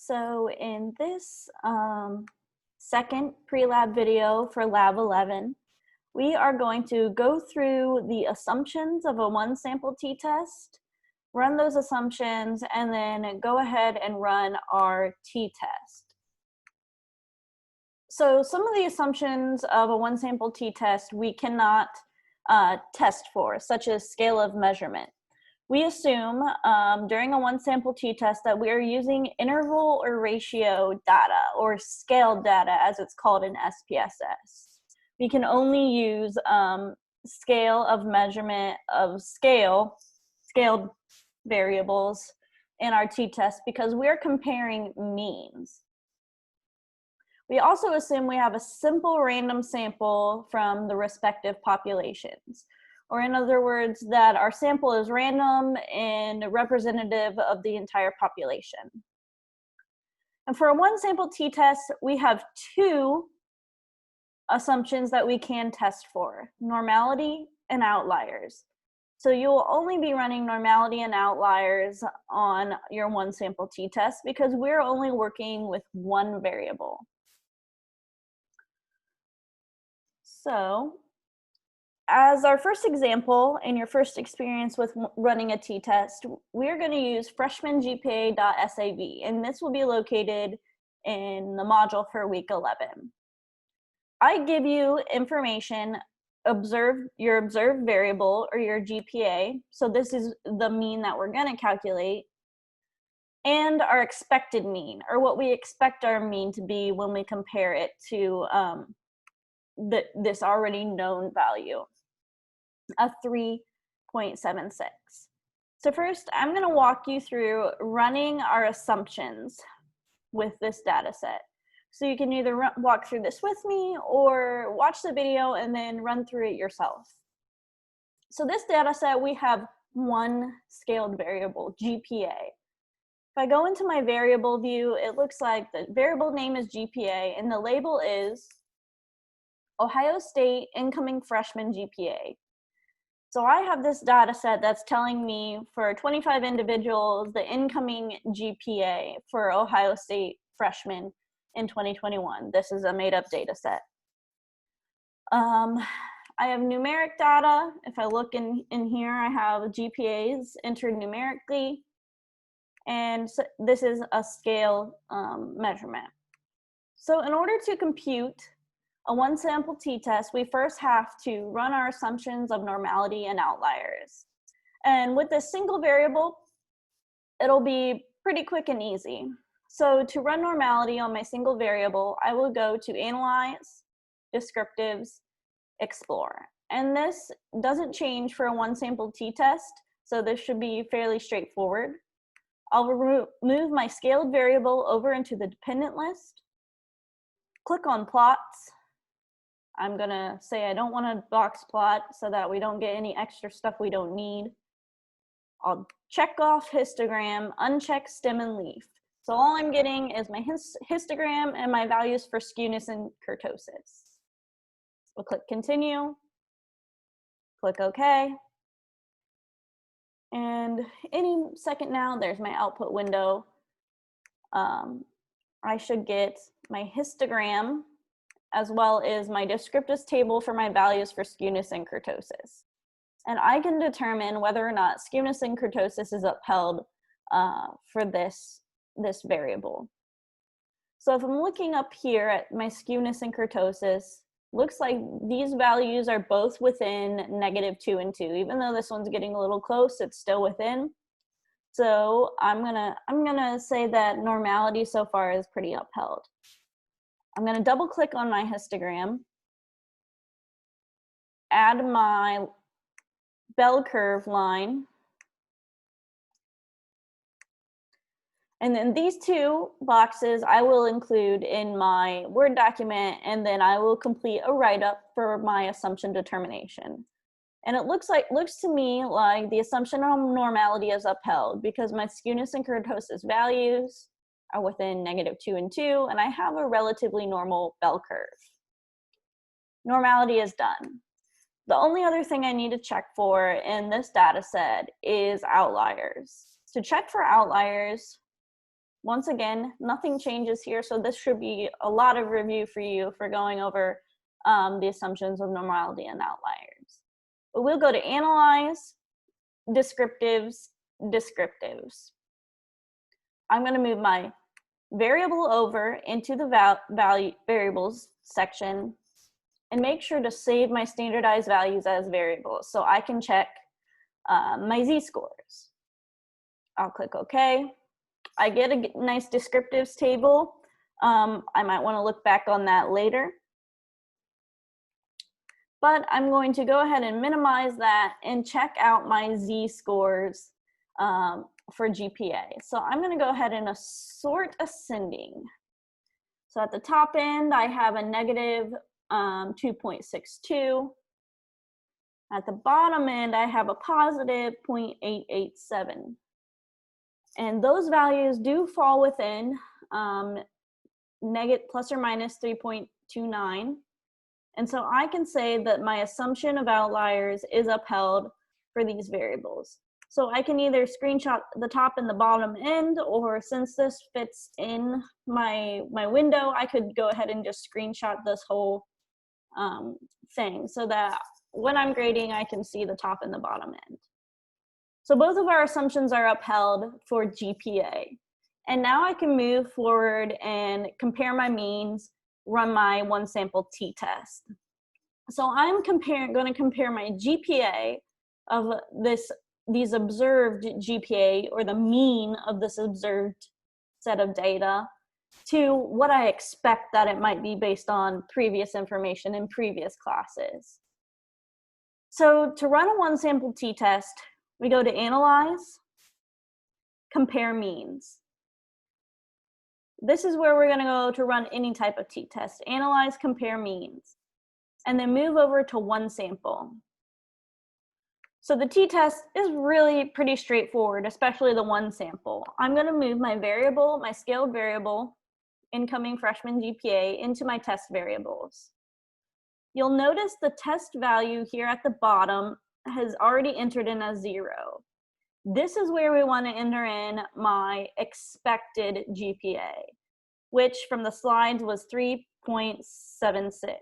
So in this second pre-lab video for Lab 11, we are going to go through the assumptions of a one sample t-test, run those assumptions, and then go ahead and run our t-test. So some of the assumptions of a one sample t-test we cannot test for, such as scale of measurement. We assume during a one sample t-test that we are using interval or ratio data, or scaled data as it's called in SPSS. We can only use scale of measurement of scaled variables in our t-test because we're comparing means. We also assume we have a simple random sample from the respective populations. Or in other words, that our sample is random and representative of the entire population. And for a one sample t-test, we have two assumptions that we can test for: normality and outliers. So you'll only be running normality and outliers on your one sample t-test because we're only working with one variable. So as our first example in your first experience with running a t-test, we're going to use freshmangpa.sav, and this will be located in the module for week 11. I give you information, your observed variable, or your GPA, so this is the mean that we're going to calculate, and our expected mean, or what we expect our mean to be when we compare it to this already known value, a 3.76. So first, I'm going to walk you through running our assumptions with this data set. So you can either walk through this with me or watch the video and then run through it yourself. So this data set, we have one scaled variable, GPA. If I go into my variable view, it looks like the variable name is GPA and the label is Ohio State incoming freshman GPA. So I have this data set that's telling me for 25 individuals, the incoming GPA for Ohio State freshmen in 2021. This is a made up data set. I have numeric data. If I look in here, I have GPAs entered numerically. And so this is a scale measurement. So in order to compute a one sample t-test, we first have to run our assumptions of normality and outliers. And with this single variable, it'll be pretty quick and easy. So to run normality on my single variable, I will go to Analyze, Descriptives, Explore. And this doesn't change for a one sample t-test, so this should be fairly straightforward. I'll move my scaled variable over into the dependent list, click on Plots. I'm gonna say I don't want a box plot so that we don't get any extra stuff we don't need. I'll check off histogram, uncheck stem and leaf. So all I'm getting is my histogram and my values for skewness and kurtosis. We'll click continue, click OK. And any second now, there's my output window. I should get my histogram as well as my descriptives table for my values for skewness and kurtosis. And I can determine whether or not skewness and kurtosis is upheld for this variable. So if I'm looking up here at my skewness and kurtosis, looks like these values are both within -2 and 2. Even though this one's getting a little close, it's still within. So I'm gonna say that normality so far is pretty upheld. I'm going to double click on my histogram, add my bell curve line, and then these two boxes I will include in my Word document, and then I will complete a write-up for my assumption determination. And it looks to me like the assumption on normality is upheld because my skewness and kurtosis values are within -2 and 2, and I have a relatively normal bell curve. Normality is done. The only other thing I need to check for in this data set is outliers. To check for outliers, Once again, nothing changes here, so this should be a lot of review for you for going over the assumptions of normality and outliers. But we'll go to Analyze, Descriptives, Descriptives. I'm going to move my variable over into the variables section and make sure to save my standardized values as variables so I can check my z-scores. I'll click OK. I get a nice descriptives table. I might want to look back on that later. But I'm going to go ahead and minimize that and check out my z-scores for GPA. So I'm going to go ahead and sort ascending. So at the top end, I have a negative 2.62. At the bottom end, I have a positive 0.887. And those values do fall within plus or minus 3.29. And so I can say that my assumption of outliers is upheld for these variables. So I can either screenshot the top and the bottom end, or since this fits in my window, I could go ahead and just screenshot this whole thing so that when I'm grading, I can see the top and the bottom end. So both of our assumptions are upheld for GPA. And now I can move forward and compare my means, run my one sample t-test. So I'm going to compare my GPA of these observed GPA, or the mean of this observed set of data, to what I expect that it might be based on previous information in previous classes. So to run a one sample t-test, we go to Analyze, Compare Means. This is where we're going to go to run any type of t-test. Analyze, Compare Means. And then move over to one sample. So the t-test is really pretty straightforward, especially the one sample. I'm going to move my variable, my scaled variable, incoming freshman GPA, into my test variables. You'll notice the test value here at the bottom has already entered in as 0. This is where we want to enter in my expected GPA, which from the slides was 3.76.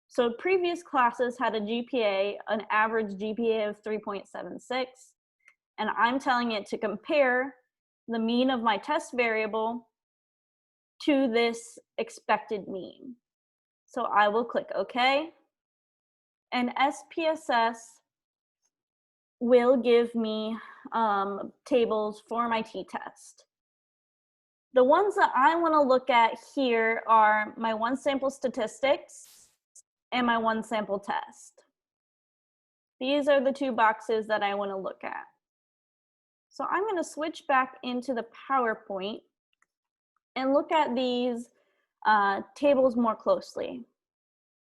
So previous classes had a GPA, an average GPA of 3.76, and I'm telling it to compare the mean of my test variable to this expected mean. So I will click OK, and SPSS will give me tables for my t-test. The ones that I want to look at here are my one sample statistics and my one sample test. These are the two boxes that I want to look at. So I'm going to switch back into the PowerPoint and look at these tables more closely.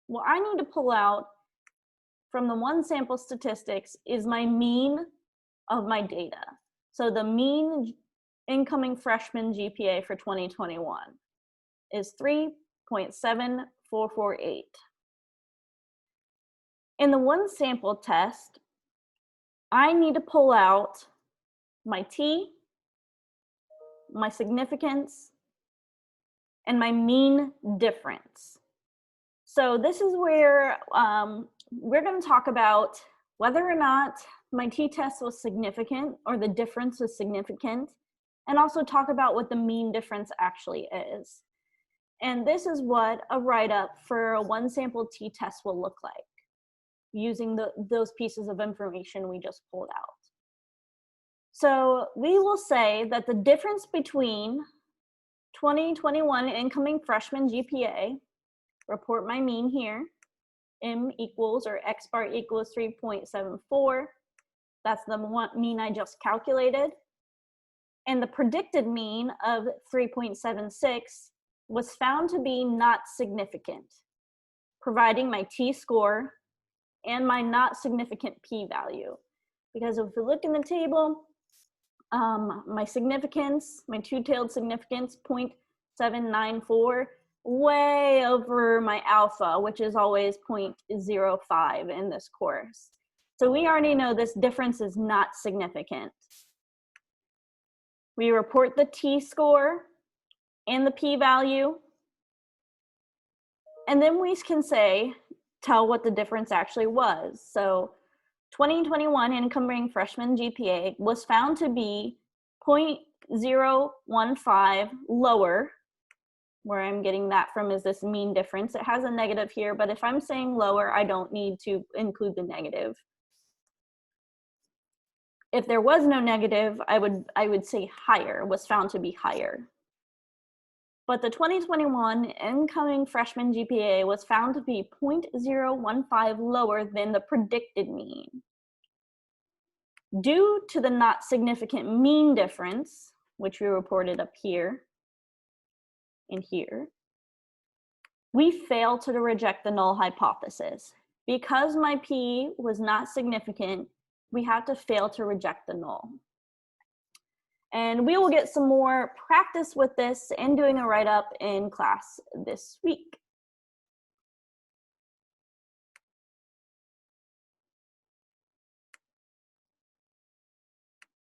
What I need to pull out from the one sample statistics is my mean of my data. So the mean incoming freshman GPA for 2021 is 3.7448. In the one sample test, I need to pull out my T, my significance, and my mean difference. So this is where we're going to talk about whether or not my t-test was significant, or the difference was significant, and also talk about what the mean difference actually is. And this is what a write-up for a one sample t-test will look like, using those pieces of information we just pulled out. So we will say that the difference between 2021 incoming freshman GPA, report my mean here, M equals, or X bar equals 3.74. That's the mean I just calculated. And the predicted mean of 3.76 was found to be not significant, providing my t-score and my not significant p-value. Because if we look in the table, my significance, my two-tailed significance, 0.794, way over my alpha, which is always 0.05 in this course. So we already know this difference is not significant. We report the t-score and the p-value. And then we can tell what the difference actually was. So 2021 incoming freshman GPA was found to be 0.015 lower. Where I'm getting that from is this mean difference. It has a negative here, but if I'm saying lower, I don't need to include the negative. If there was no negative, I would say higher, was found to be higher. But the 2021 incoming freshman GPA was found to be 0.015 lower than the predicted mean. Due to the not significant mean difference, which we reported up here and here, we fail to reject the null hypothesis. Because my p was not significant, we have to fail to reject the null. And we will get some more practice with this and doing a write-up in class this week.